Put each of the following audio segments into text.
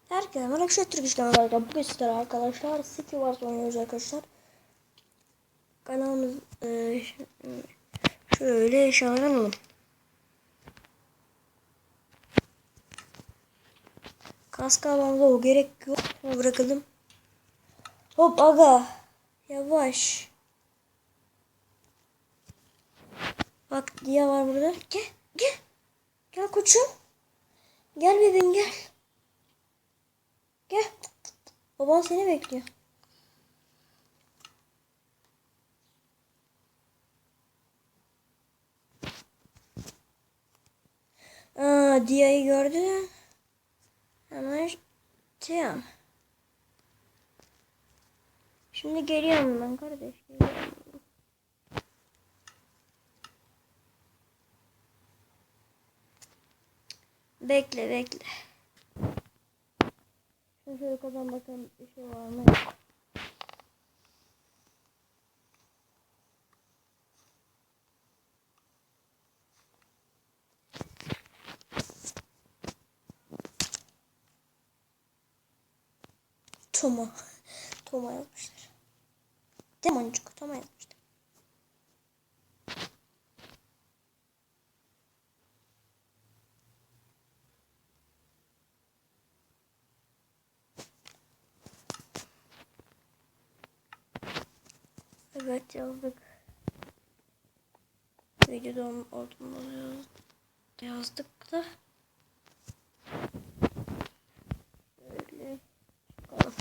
Herkese merhaba, şu Türk İş kanalında bugün sizlere arkadaşlar City Wars oynuyoruz arkadaşlar. Kanalımız şöyle eşyalar alalım. Kask almamıza o gerek yok. Bırakalım. Hop aga. Yavaş. Bak diye var burada. Gel. Gel. Gel koçum. Gel bebeğim gel. Gel. Baban seni bekliyor. Dia'yı gördün. Hemen tamam. Şimdi geliyorum ben kardeş. Geliyorum. Bekle. Şimdi şöyle kazan bakalım bir şey var mı? Toma yazmışlar. Demoncuk Toma yazmışlar. Evet yazdık. Videoda olduğunu yazdık da. Böyle çıkalım.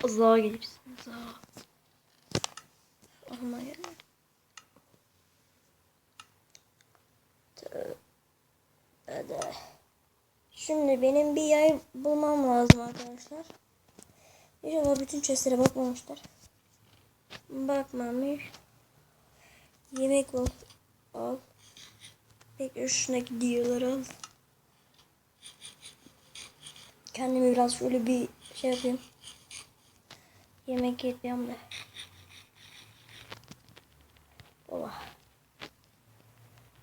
Uzağa gelirsin. Uzağa. Olma gelin. Hadi. Şimdi benim bir yay bulmam lazım arkadaşlar. İnşallah bütün chestlere bakmamışlar. Bakmamış. Yemek al. Bekle şuradaki diyorları al. Kendime biraz şöyle bir şey yapayım. Yemek yiyeceğim de. Ola.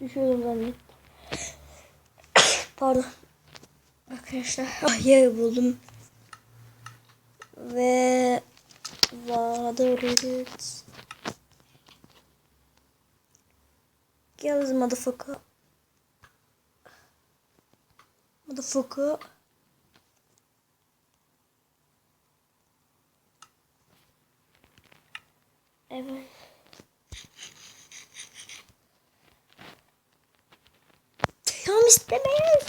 Düşüyorum zannettim. Pardon. Arkadaşlar yayı buldum. Ve Vadırırıt. Gel motherfucker. Evet. Tam istemeyiz.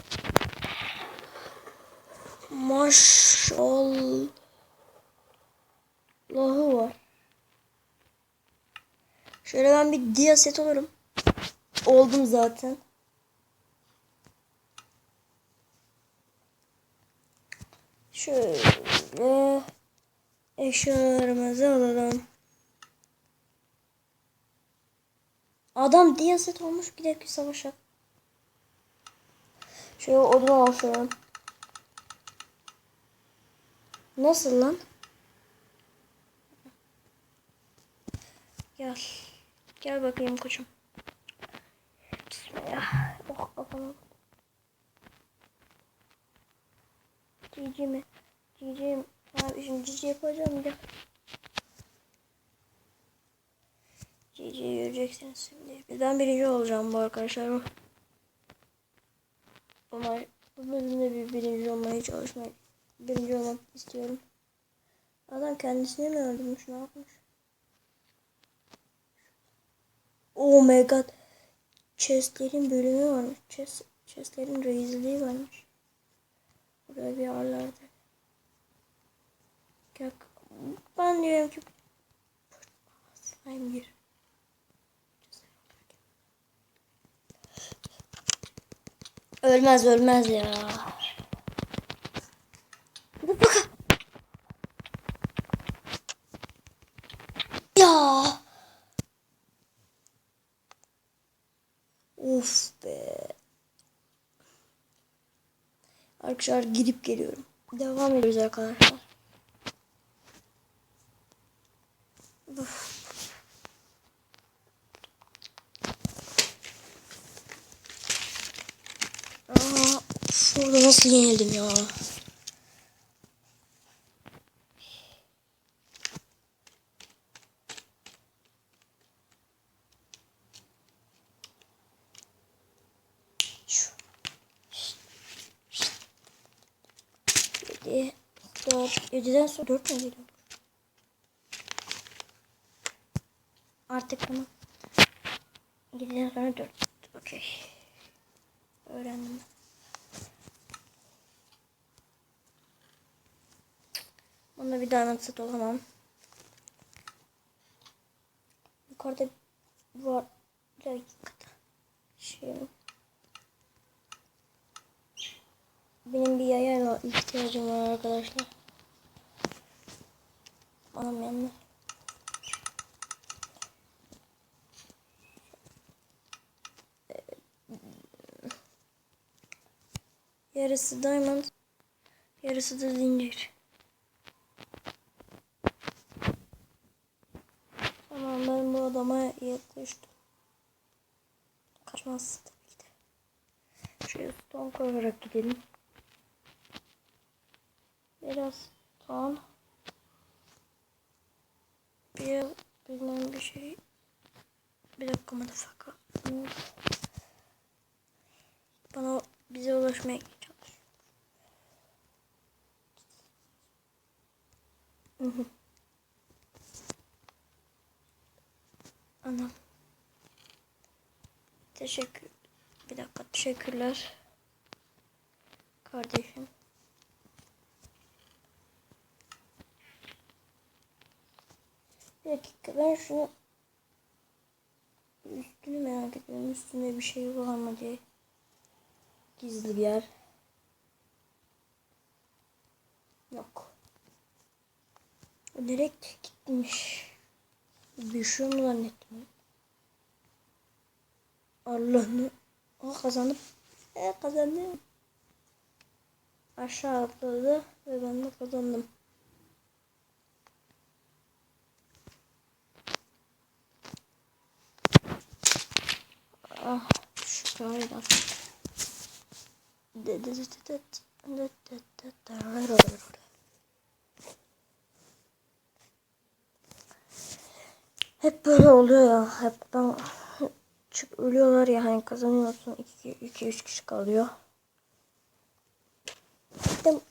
Maşallahı var. Şöyle ben bir dia set olurum. Oldum zaten. Şöyle eşyalarımızı alalım. Adam dia set olmuş, gidelim ki savaşa. Şöyle odunu alışalım. Nasıl lan? Gel. Gel bakayım koçum. Bismillah. Oh kafama. Cici mi? Cici. Abi şimdi cici yapacağım da. Cici'yi göreceksiniz şimdi. Ben birinci olacağım bu arkadaşlar. Ama bu bölümde bir birinci olmaya çalışmayı. Birinci olmak istiyorum. Adam kendisini mi öldürmüş, ne yapmış? Oh my god. Chestlerin bölümü varmış. Chestlerin reisliği varmış. Burada bir yerlerde. Ben diyorum ki slime gir. Ölmez ya. Ya. Of be. Arkadaşlar gidip geliyorum. Devam ediyoruz arkadaşlar. Of. Orada nasıl yenildim ya? Şu. 7, 4, 7'den sonra 4 mü geliyor? Artık bunu 7'den sonra 4. Okey. Öğrendim. Bunu bir daha nasıl olamam. Yukarıda var. Bir dakika. Benim bir yaya ihtiyacım var arkadaşlar. Anam yandı. Yarısı diamond, yarısı da zincir. Tamam, ben bu adama yaklaştım. Kaçmaz tabii ki de. Şöyle stone koyarak gidelim. Biraz stone. Bilmem bir şey. Bir dakika motherfucker. Bana bize ulaşmaya çalışıyor. Anam. Bir dakika, teşekkürler. Kardeşim. Bir dakika, ben şunu üstünü merak ediyorum. Üstünde bir şey var mı diye. Gizli bir yer. Yok. O direkt gitmiş. Düşüyor mu zannettim. Allah'ını. Kazandım. Kazandım. Aşağı atladı ve ben de kazandım. Şu kaydı. Hep böyle oluyor ya. Hep ben ölüyorlar ya, hani kazanıyorsun, 2-3 kişi kalıyor. Gittim.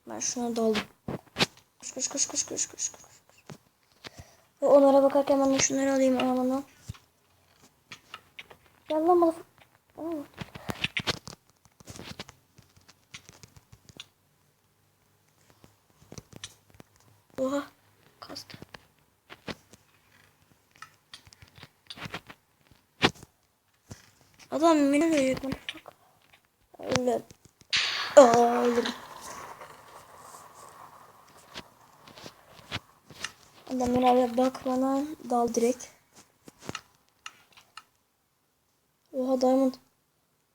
Ben şuna daldım. Koş. Ve onlara bakarken ben de şunları alayım alanına. Gel lan bana. Oha. Kastı. Adam beni veriyor. Öyle. Öldüm. Adam beraber bakmadan dal direkt. Oha, diamond.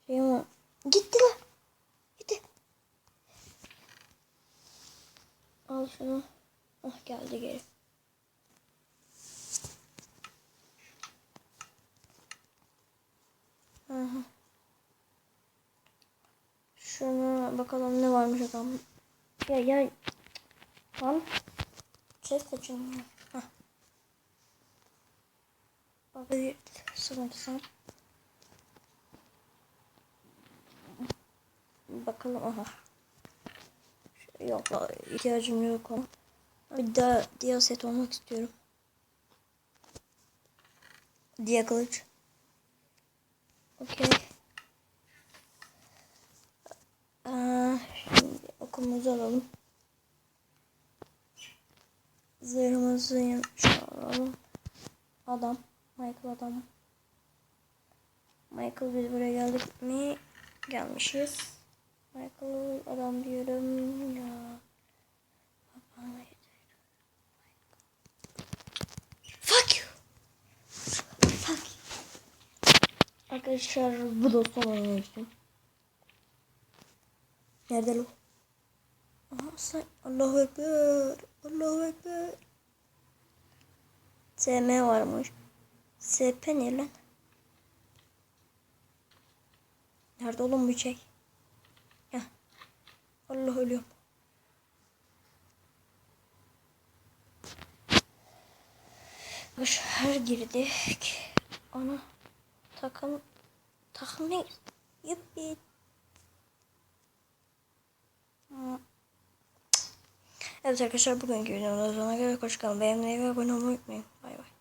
Şey ama. Gitti lan. Gitti. Al şunu. Ah, geldi geri. Aha. Şuna bakalım ne varmış adam. Ya. Lan. Chest açılmıyor. Hah. Bak bir sıkıntı. Bakalım, aha. Yok, ihtiyacım yok ama. Bir daha diğer set olmak istiyorum. Diğer kılıç. Okey. Şimdi okumuzu alalım. Zırhımızı alalım. Michael. Michael, biz buraya geldik mi? Gelmişiz. Michael adam diyorum ya. Fuck you. Arkadaşlar, bu da son oynamıştım. Nerede lo? Aha, sen. Allahu Ekber. SM varmış. SP ne lan? Nerede oğlum bu çek? Heh. Allah ölüyorum. Her girdik. Ana takım ne? Yuppi. Evet arkadaşlar bugünkü videomda sonuna kadar hoşçakalın. Beğenmeyi ve abone olmayı unutmayın. Bay bay.